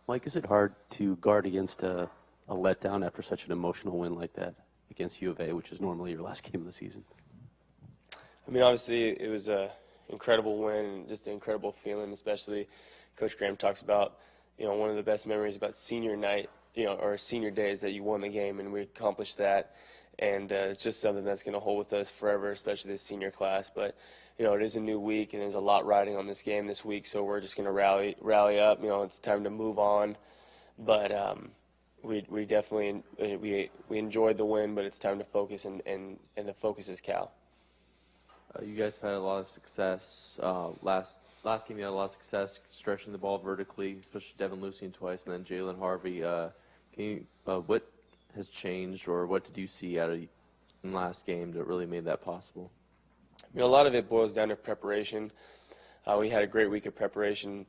Mike, is it hard to guard against a letdown after such an emotional win like that against U of A, which is normally your last game of the season? I mean, obviously, it was an incredible win and just an incredible feeling, especially Coach Graham talks about, one of the best memories about senior night, or senior days that you won the game, and we accomplished that. And it's just something that's going to hold with us forever, especially this senior class. But, it is a new week, and there's a lot riding on this game this week, so we're just going to rally up. It's time to move on. But we definitely we enjoyed the win, but it's time to focus, and the focus is Cal. You guys have had a lot of success. Last game you had a lot of success stretching the ball vertically, especially Devin Lucien twice, and then Jalen Harvey. What has changed, or what did you see out of in last game that really made that possible? A lot of it boils down to preparation. We had a great week of preparation.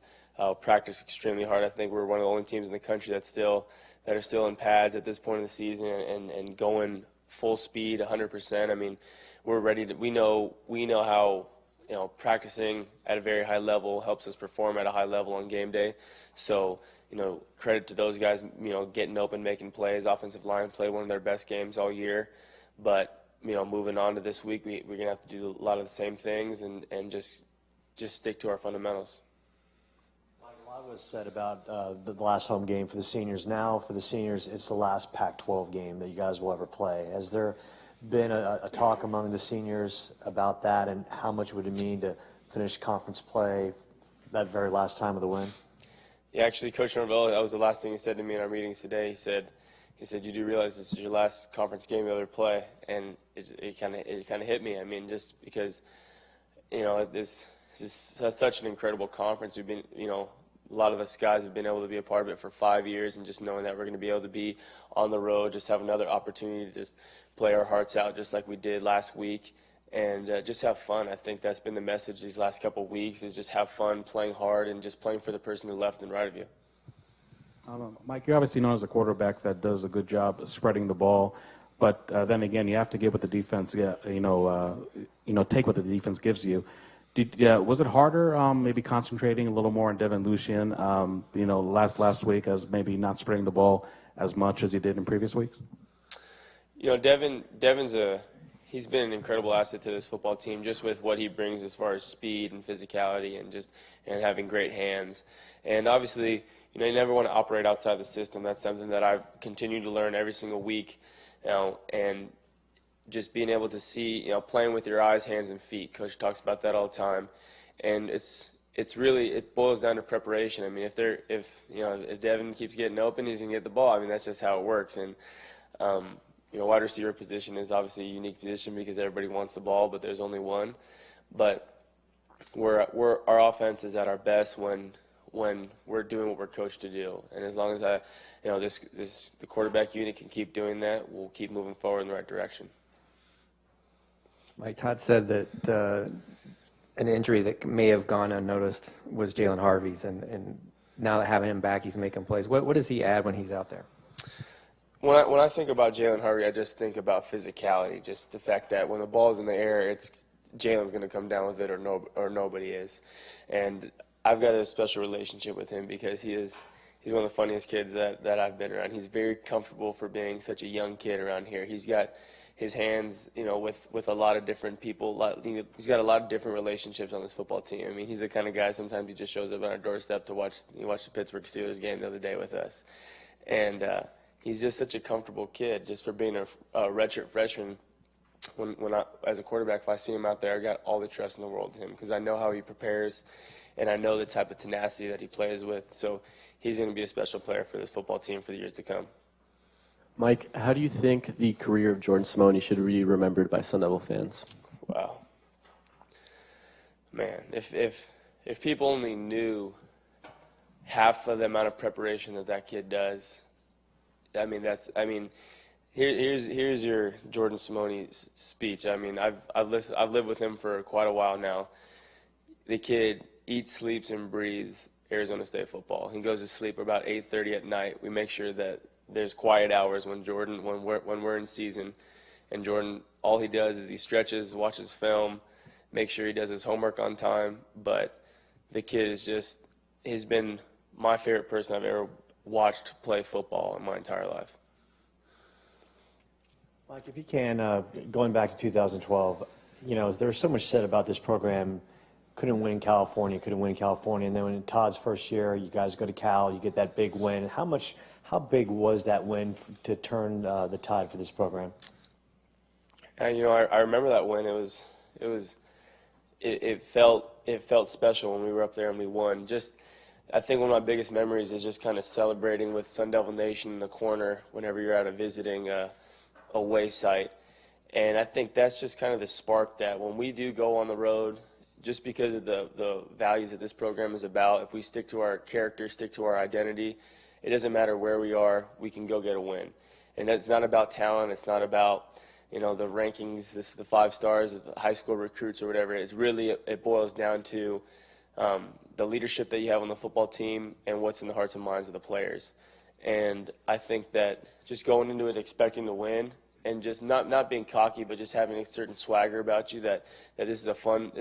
Practiced extremely hard. I think we're one of the only teams in the country that are still in pads at this point in the season and going full speed, 100%. I mean, we're ready to. We know how practicing at a very high level helps us perform at a high level on game day. So credit to those guys. Getting open, making plays. Offensive line played one of their best games all year, but moving on to this week, we're gonna have to do a lot of the same things and just stick to our fundamentals. A lot was said about the last home game for the seniors. Now, for the seniors, it's the last Pac-12 game that you guys will ever play. Has there been a talk among the seniors about that, and how much would it mean to finish conference play that very last time of the win? Yeah, actually, Coach Norvell, that was the last thing he said to me in our meetings today. He said, you do realize this is your last conference game you'll ever play, and it kind of hit me. I mean, just because this is such an incredible conference. We've been a lot of us guys have been able to be a part of it for 5 years, and just knowing that we're going to be able to be on the road, just have another opportunity to just play our hearts out just like we did last week, and just have fun. I think that's been the message these last couple of weeks, is just have fun, playing hard, and just playing for the person to the left and right of you. Mike, you're obviously known as a quarterback that does a good job of spreading the ball, but then again, you have to get what the defense, take what the defense gives you. Was it harder, maybe concentrating a little more on Devin Lucien, last week, as maybe not spreading the ball as much as you did in previous weeks? Devin's he's been an incredible asset to this football team, just with what he brings as far as speed and physicality and having great hands. And obviously, you never want to operate outside the system. That's something that I've continued to learn every single week, and just being able to see, playing with your eyes, hands, and feet. Coach talks about that all the time, and it boils down to preparation. I mean, if Devin keeps getting open, he's gonna get the ball. I mean, that's just how it works. And wide receiver position is obviously a unique position because everybody wants the ball, but there's only one. But our offense is at our best when we're doing what we're coached to do. And as long as the quarterback unit can keep doing that, we'll keep moving forward in the right direction. Mike, Todd said that an injury that may have gone unnoticed was Jalen Harvey's, and now that having him back, he's making plays. What does he add when he's out there? When I think about Jalen Harvey, I just think about physicality, just the fact that when the ball's in the air, Jalen's going to come down with it, or nobody is. And I've got a special relationship with him because he's one of the funniest kids that I've been around. He's very comfortable for being such a young kid around here. He's got his hands, with a lot of different people. He's got a lot of different relationships on this football team. I mean, he's the kind of guy, sometimes he just shows up on our doorstep to watch the Pittsburgh Steelers game the other day with us. And he's just such a comfortable kid, just for being a redshirt freshman. When I, as a quarterback, if I see him out there, I got all the trust in the world in him because I know how he prepares, and I know the type of tenacity that he plays with. So he's going to be a special player for this football team for the years to come. Mike, how do you think the career of Jordan Simone should be remembered by Sun Devil fans? Wow. Man, if people only knew half of the amount of preparation that kid does, here's your Jordan Simone speech. I mean, I've lived with him for quite a while now. The kid eats, sleeps, and breathes Arizona State football. He goes to sleep about 8:30 at night. We make sure that there's quiet hours when we're in season, and Jordan, all he does is he stretches, watches film, makes sure he does his homework on time. But the kid he's been my favorite person watched play football in my entire life. Mike, if you can, going back to 2012, there's so much said about this program. Couldn't win in California, and then in Todd's first year, you guys go to Cal, you get that big win. How big was that win to turn the tide for this program? And I remember that win. It felt special when we were up there and we won. I think one of my biggest memories is just kind of celebrating with Sun Devil Nation in the corner whenever you're out of visiting a away site. And I think that's just kind of the spark that when we do go on the road, just because of the values that this program is about, if we stick to our character, stick to our identity, it doesn't matter where we are, we can go get a win. And it's not about talent, it's not about the rankings, this is the 5 stars, high school recruits or whatever. It boils down to the leadership that you have on the football team and what's in the hearts and minds of the players. And I think that just going into it expecting to win and just not being cocky, but just having a certain swagger about you that this is a fun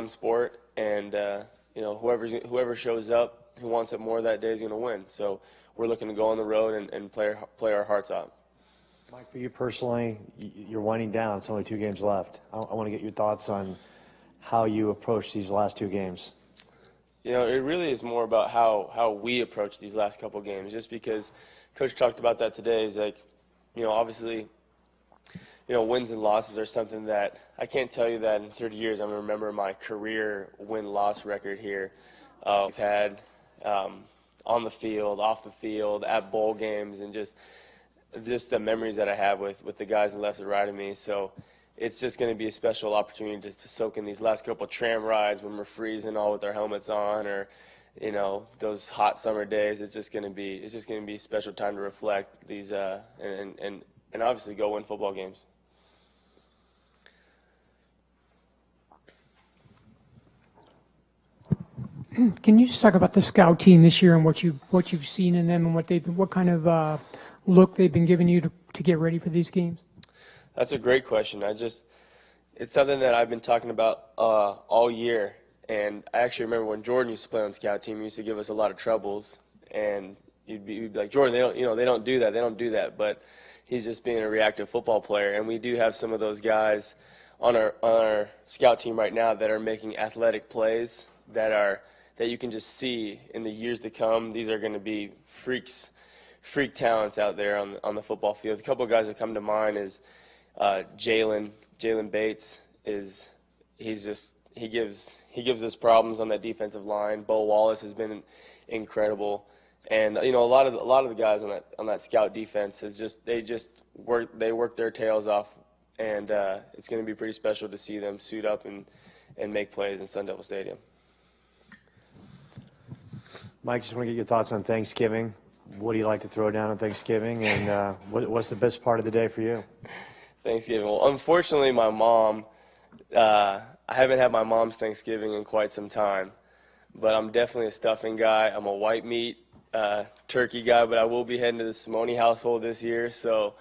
sport, and whoever shows up who wants it more that day is going to win. So we're looking to go on the road and play our hearts out. Mike, for you personally, you're winding down. It's only 2 games left. I want to get your thoughts on how you approach these last 2 games. It really is more about how we approach these last couple games, just because Coach talked about that today. Is like, obviously, wins and losses are something that I can't tell you that in 30 years I'm going to remember my career win-loss record here. We've had on the field, off the field, at bowl games, and just the memories that I have with the guys on the left and right of me. So it's just going to be a special opportunity just to soak in these last couple tram rides when we're freezing all with our helmets on, or those hot summer days. It's just going to be a special time to reflect these and obviously go win football games. Can you just talk about the scout team this year and what you've seen in them and what kind of look they've been giving you to get ready for these games? That's a great question. It's something that I've been talking about all year. And I actually remember when Jordan used to play on the scout team, he used to give us a lot of troubles. And you'd be like, Jordan, they don't do that. But he's just being a reactive football player. And we do have some of those guys on our scout team right now that are making athletic plays that you can just see in the years to come. These are going to be freak talents out there on the football field. A couple of guys that come to mind is Jalen Bates. He gives us problems on that defensive line. Bo Wallace has been incredible, and a lot of the guys on that scout defense they work their tails off, and it's going to be pretty special to see them suit up and make plays in Sun Devil Stadium. Mike, just want to get your thoughts on Thanksgiving. What do you like to throw down on Thanksgiving, and what's the best part of the day for you? Thanksgiving. Well, unfortunately, my mom, I haven't had my mom's Thanksgiving in quite some time, but I'm definitely a stuffing guy. I'm a white meat turkey guy, but I will be heading to the Simone household this year, so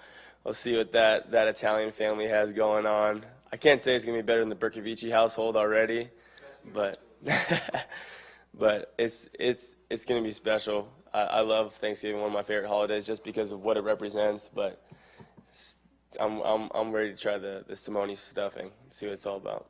we'll see what that Italian family has going on. I can't say it's going to be better than the Bercovici household already, but but it's going to be special. I love Thanksgiving, one of my favorite holidays, just because of what it represents, but I'm ready to try the Simone stuffing, see what it's all about.